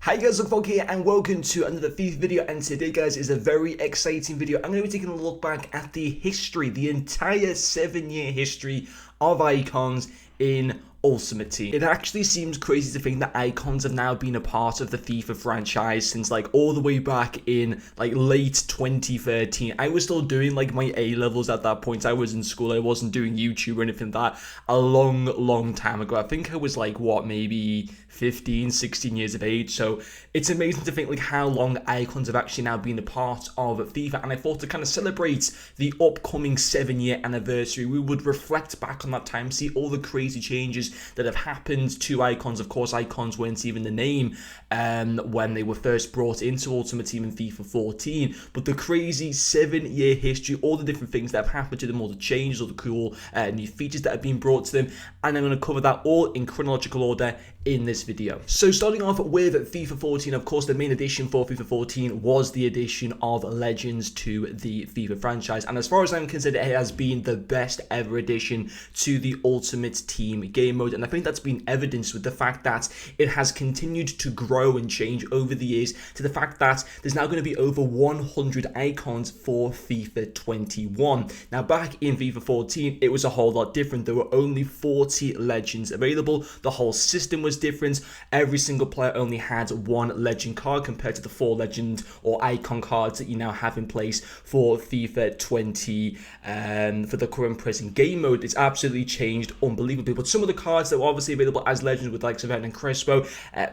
Hi guys, Luke here and welcome to another FIFA video, and today guys is a very exciting video. I'm going to be taking a look back at the history, the entire 7-year history of icons in Ultimate Team. It actually seems crazy to think that icons have now been a part of the FIFA franchise since like all the way back in like late 2013. I was still doing like my A levels at that point. I was in school. I wasn't doing YouTube or anything like that a long time ago. I think I was like what, maybe 15, 16 years of age. So it's amazing to think like how long icons have actually now been a part of FIFA. And I thought to kind of celebrate the upcoming 7-year anniversary, we would reflect back on that time, see all the crazy changes that have happened to icons. Of course, icons weren't even the name when they were first brought into Ultimate Team in FIFA 14, but the crazy 7-year history, all the different things that have happened to them, all the changes, all the cool new features that have been brought to them, and I'm going to cover that all in chronological order in this video. So starting off with FIFA 14, of course, the main addition for FIFA 14 was the addition of Legends to the FIFA franchise, and as far as I'm concerned, it has been the best ever addition to the Ultimate Team game mode, and I think that's been evidenced with the fact that it has continued to grow and change over the years, to the fact that there's now going to be over 100 icons for FIFA 21. Now back in FIFA 14, it was a whole lot different. There were only 40 Legends available. The whole system was different. Every single player only had one legend card compared to the 4 legend or icon cards that you now have in place for FIFA 20 for the current present game mode. It's absolutely changed unbelievably. But some of the cards that were obviously available as legends with like Hernan Crespo,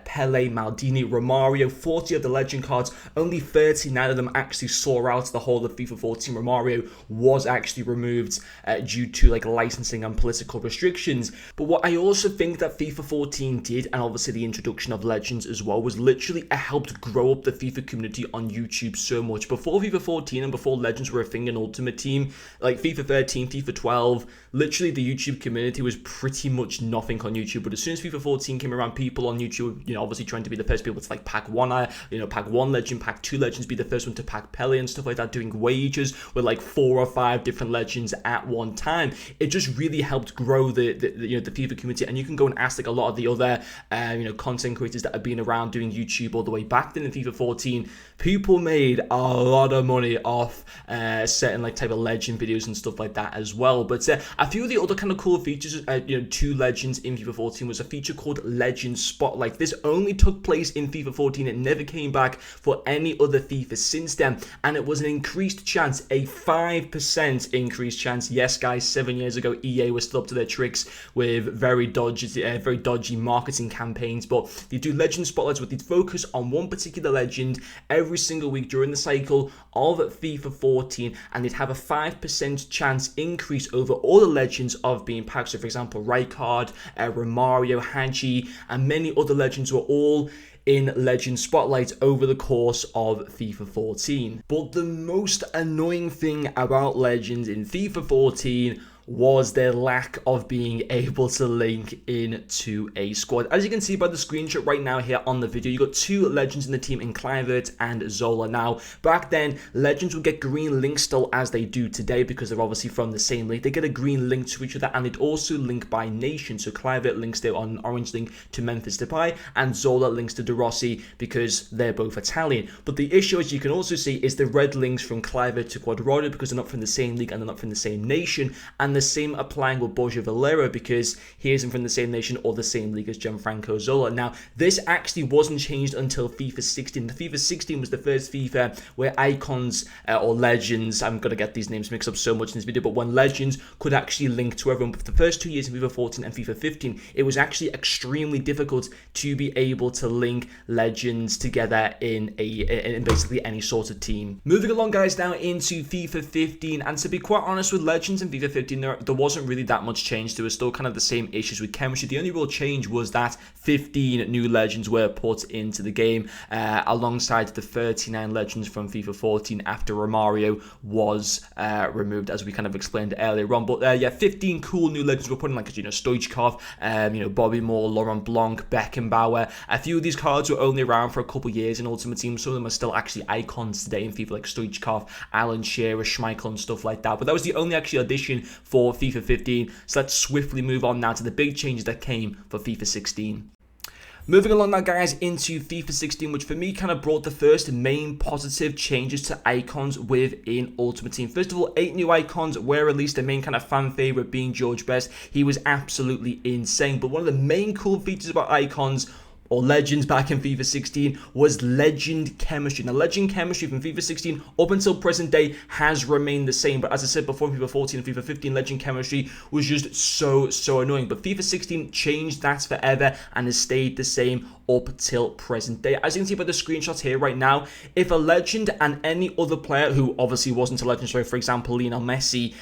Pele, Maldini, Romario, 40 of the legend cards, only 39 of them actually saw out the whole of FIFA 14. Romario was actually removed due to like licensing and political restrictions. But what I also think that FIFA 14 did, and obviously the introduction of Legends as well, was literally it helped grow up the FIFA community on YouTube so much. Before FIFA 14 and before Legends were a thing in Ultimate Team, like FIFA 13, FIFA 12, literally the YouTube community was pretty much nothing on YouTube. But as soon as FIFA 14 came around, people on YouTube, obviously trying to be the first people to like pack one, pack 1 legend, pack 2 legends, be the first one to pack Pele and stuff like that, doing wages with like 4 or 5 different legends at one time. It just really helped grow the FIFA community. And you can go and ask like a lot of the other content creators that have been around doing YouTube all the way back then in FIFA 14. People made a lot of money off certain like type of legend videos and stuff like that as well. But a few of the other kind of cool features, 2 legends in FIFA 14 was a feature called Legend Spotlight. This only took place in FIFA 14. It never came back for any other FIFA since then, and it was an increased chance, a 5% increased chance. Yes, guys, 7 years ago, EA was still up to their tricks with very dodgy marketing campaigns, but they do Legend Spotlights where they focus on one particular legend every single week during the cycle of FIFA 14, and they'd have a 5% chance increase over all the legends of being packed. So for example, Rijkaard, Romario, Hadji, and many other legends were all in Legend Spotlight over the course of FIFA 14. But the most annoying thing about Legends in FIFA 14 was their lack of being able to link into a squad. As you can see by the screenshot right now here on the video, you got 2 legends in the team in Kluivert and Zola. Now, back then, legends would get green links still as they do today because they're obviously from the same league. They get a green link to each other, and they'd also link by nation. So Kluivert links there on an orange link to Memphis Depay, and Zola links to De Rossi because they're both Italian. But the issue, as you can also see, is the red links from Kluivert to Cuadrado because they're not from the same league and they're not from the same nation, and the same applying with Borja Valera because he isn't from the same nation or the same league as Gianfranco Zola. Now, this actually wasn't changed until FIFA 16. The FIFA 16 was the first FIFA where icons or legends, I'm going to get these names mixed up so much in this video, but when legends could actually link to everyone. But for the first 2 years in FIFA 14 and FIFA 15, it was actually extremely difficult to be able to link legends together in basically any sort of team. Moving along, guys, now into FIFA 15, and to be quite honest with legends in FIFA 15, there wasn't really that much change. There was still kind of the same issues with chemistry. The only real change was that 15 new legends were put into the game alongside the 39 legends from FIFA 14 after Romario was removed, as we kind of explained earlier on. But yeah, 15 cool new legends were put in, like Stoichkov, Bobby Moore, Laurent Blanc, Beckenbauer. A few of these cards were only around for a couple years in Ultimate Team. Some of them are still actually icons today in FIFA, like Stoichkov, Alan Shearer, Schmeichel, and stuff like that. But that was the only actual addition for FIFA 15. So let's swiftly move on now to the big changes that came for FIFA 16. Moving along now, guys, into FIFA 16, which for me kind of brought the first main positive changes to icons within Ultimate Team. First of all, 8 new icons were released. The main kind of fan favorite being George Best. He was absolutely insane. But one of the main cool features about icons, or legends, back in FIFA 16 was legend chemistry. Now, legend chemistry from FIFA 16 up until present day has remained the same, but as I said before, FIFA 14 and FIFA 15, legend chemistry was just so annoying. But FIFA 16 changed that forever and has stayed the same up till present day. As you can see by the screenshots here right now, if a legend and any other player who obviously wasn't a legend, so for example Lionel Messi,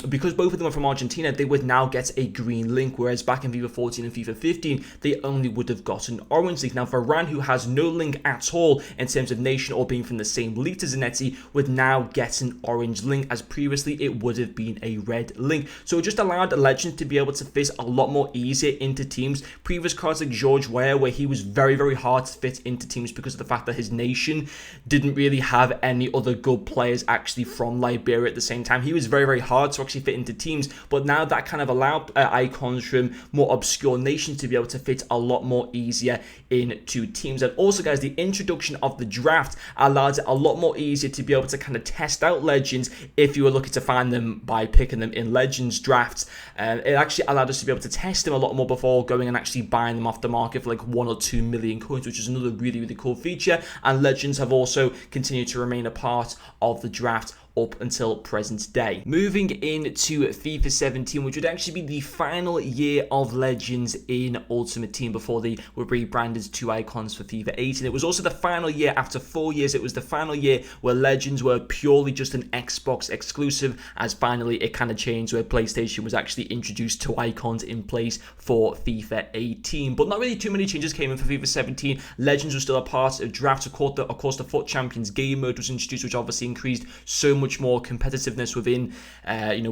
because both of them are from Argentina, they would now get a green link, whereas back in FIFA 14 and FIFA 15 they only would have gotten orange link. Now Varane, who has no link at all in terms of nation or being from the same league to Zanetti, would now get an orange link, as previously it would have been a red link. So it just allowed legends to be able to fit a lot more easier into teams. Previous cards like George Weah, where he was very hard to fit into teams because of the fact that his nation didn't really have any other good players actually from Liberia at the same time. He was very hard to actually fit into teams, but now that kind of allowed icons from more obscure nations to be able to fit a lot more easier into teams. And also, guys, the introduction of the draft allowed it a lot more easier to be able to kind of test out legends if you were looking to find them by picking them in legends drafts. It actually allowed us to be able to test them a lot more before going and actually buying them off the market for like 1 or 2 million coins, which is another really cool feature. And legends have also continued to remain a part of the draft up until present day. Moving into FIFA 17, which would actually be the final year of legends in Ultimate Team before they were rebranded to icons for FIFA 18. It was also the final year, after 4 years, it was the final year where legends were purely just an Xbox exclusive, as finally it kind of changed where PlayStation was actually introduced to icons in place for FIFA 18. But not really too many changes came in for FIFA 17. Legends was still a part of drafts. Of course, the FUT Champions game mode was introduced, which obviously increased so much more competitiveness within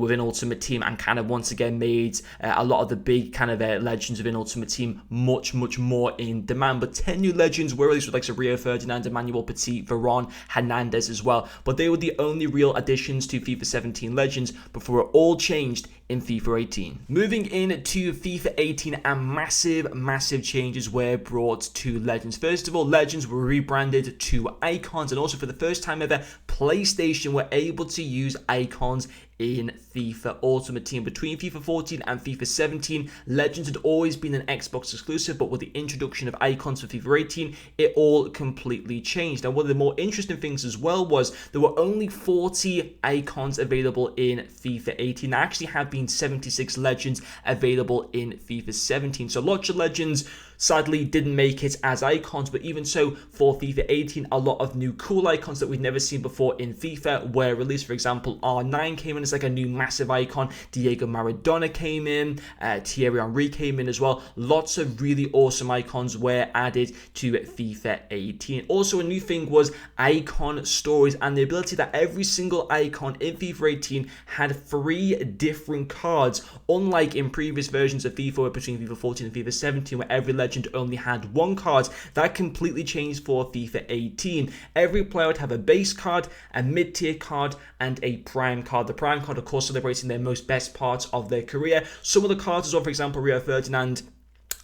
within Ultimate Team, and kind of once again made a lot of the big kind of legends within Ultimate Team much more in demand. But 10 new legends were released, with like Rio Ferdinand, Emmanuel Petit, Varane, Hernandez as well, but they were the only real additions to FIFA 17 legends before it all changed in FIFA 18. Moving into FIFA 18, and massive changes were brought to legends. First of all, legends were rebranded to icons, and also for the first time ever, PlayStation were able to use icons in FIFA Ultimate Team. Between FIFA 14 and FIFA 17, Legends had always been an Xbox exclusive, but with the introduction of icons for FIFA 18, it all completely changed. Now, one of the more interesting things as well was there were only 40 icons available in FIFA 18. There actually have been 76 Legends available in FIFA 17. So lots of Legends sadly didn't make it as icons, but even so, for FIFA 18, a lot of new cool icons that we'd never seen before in FIFA were released. For example, R9 came in as like a new massive icon, Diego Maradona came in, Thierry Henry came in as well. Lots of really awesome icons were added to FIFA 18. Also, a new thing was icon stories, and the ability that every single icon in FIFA 18 had 3 different cards, unlike in previous versions of FIFA between FIFA 14 and FIFA 17, where every legend only had 1 card. That completely changed for FIFA 18. Every player would have a base card, a mid-tier card, and a prime card. The prime card, of course, celebrating their most best parts of their career. Some of the cards as well, for example, Rio Ferdinand,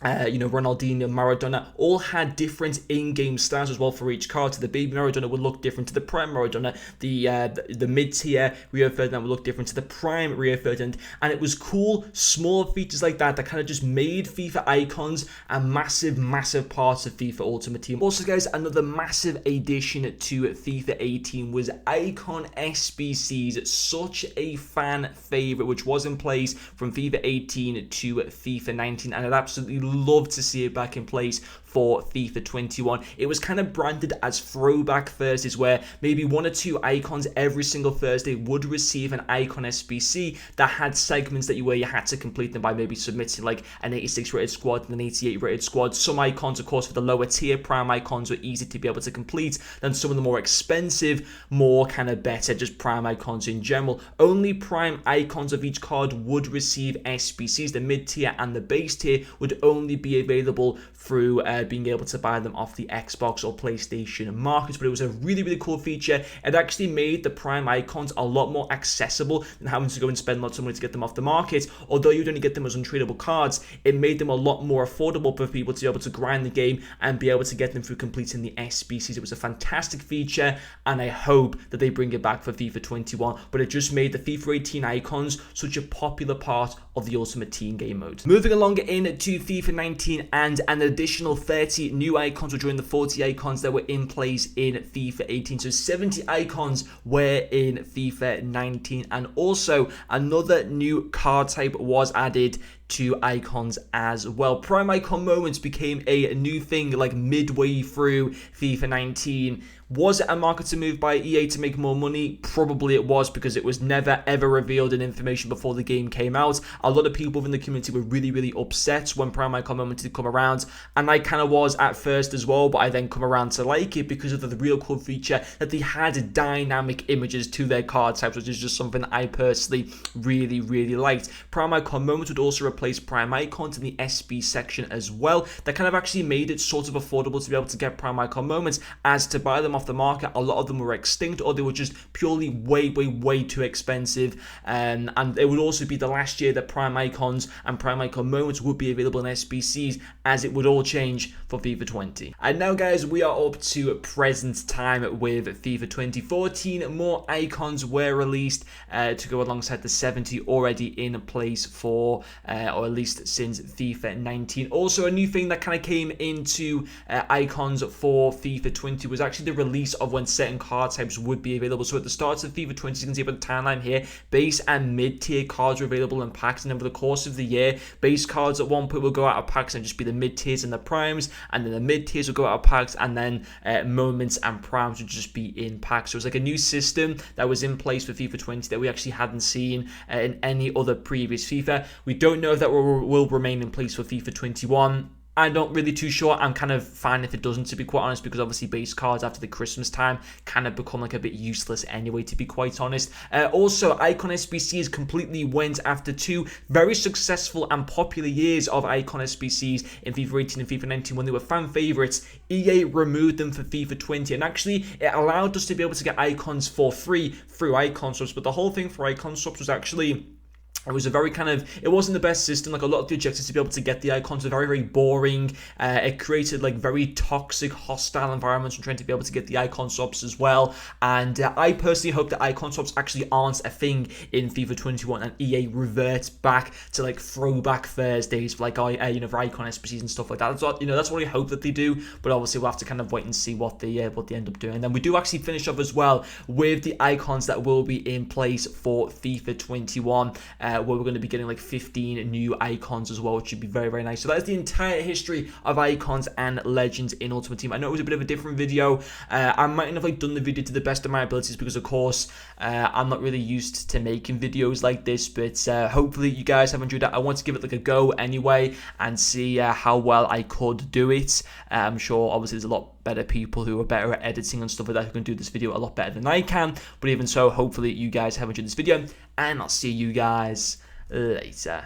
Ronaldinho, Maradona, all had different in-game styles as well for each card. So the baby Maradona would look different to the prime Maradona. The mid-tier Rio Ferdinand would look different to the prime Rio Ferdinand. And it was cool, small features like that that kind of just made FIFA icons a massive part of FIFA Ultimate Team. Also, guys, another massive addition to FIFA 18 was icon SBCs, such a fan favorite, which was in place from FIFA 18 to FIFA 19, and it absolutely love to see it back in place for FIFA 21. It was kind of branded as Throwback Thursdays, where maybe 1 or 2 icons every single Thursday would receive an icon SBC that had segments where you had to complete them by maybe submitting like an 86 rated squad and an 88 rated squad. Some icons, of course, for the lower tier prime icons were easy to be able to complete than some of the more expensive, more kind of better just prime icons in general. Only prime icons of each card would receive SBCs. The mid tier and the base tier would only be available through being able to buy them off the Xbox or PlayStation markets. But it was a really, really cool feature. It actually made the Prime icons a lot more accessible than having to go and spend lots of money to get them off the market. Although you'd only get them as untradeable cards, it made them a lot more affordable for people to be able to grind the game and be able to get them through completing the SBCs. It was a fantastic feature, and I hope that they bring it back for FIFA 21. But it just made the FIFA 18 icons such a popular part of the Ultimate Team game mode. Moving along into FIFA 19, and an additional 30 new icons will join the 40 icons that were in place in FIFA 18. So 70 icons were in FIFA 19, and also another new card type was added to icons as well. Prime icon moments became a new thing like midway through FIFA 19. Was it a marketing move by EA to make more money? Probably it was, because it was never ever revealed in information before the game came out. A lot of people within the community were really, really upset when Prime Icon Moments did come around, and I kind of was at first as well, but I then come around to like it because of the real cool feature that they had dynamic images to their card types, which is just something that I personally really, really liked. Prime Icon Moments would also replace Prime Icons in the SB section as well. That kind of actually made it sort of affordable to be able to get Prime Icon Moments, as to buy them off the market, a lot of them were extinct, or they were just purely way too expensive. And it would also be the last year that Prime Icons and Prime Icon Moments would be available in SBCs, as it would all change for FIFA 20. And now, guys, we are up to present time with FIFA 2014. More icons were released to go alongside the 70 already in place for, or at least since FIFA 19. Also, a new thing that kind of came into icons for FIFA 20 was actually the release of when certain card types would be available. So at the start of FIFA 20, you can see by the timeline here, base and mid-tier cards were available in packs, and over the course of the year, base cards at one point will go out of packs and just be the mid-tiers and the primes, and then the mid-tiers will go out of packs, and then moments and primes would just be in packs. So it's like a new system that was in place for FIFA 20 that we actually hadn't seen in any other previous FIFA. We don't know if that will remain in place for FIFA 21. I'm not really too sure. I'm kind of fine if it doesn't, to be quite honest, because obviously base cards after the Christmas time kind of become like a bit useless anyway, to be quite honest. Also, Icon SBCs completely went after two very successful and popular years of Icon SBCs in FIFA 18 and FIFA 19 when they were fan favorites. EA removed them for FIFA 20, and actually it allowed us to be able to get icons for free through Icon Swaps. But the whole thing for Icon Swaps was actually, it was a very kind of, it wasn't the best system. Like, a lot of the objectives to be able to get the icons were very boring. It created like very toxic, hostile environments when trying to be able to get the icon swaps as well. And I personally hope that icon swaps actually aren't a thing in FIFA 21, and EA reverts back to like throwback Thursdays for like for icon SBCs and stuff like that. That's what, that's what I hope that they do. But obviously we'll have to kind of wait and see what they end up doing. And then we do actually finish off as well with the icons that will be in place for FIFA 21. Where we're going to be getting like 15 new icons as well, which should be very nice. So that's the entire history of icons and legends in Ultimate Team. I know it was a bit of a different video. I mightn't have like done the video to the best of my abilities because, of course, I'm not really used to making videos like this. But hopefully you guys have enjoyed that. I want to give it like a go anyway and see how well I could do it. I'm sure obviously there's a lot better people who are better at editing and stuff like that who can do this video a lot better than I can. But even so, hopefully you guys have enjoyed this video, and I'll see you guys later.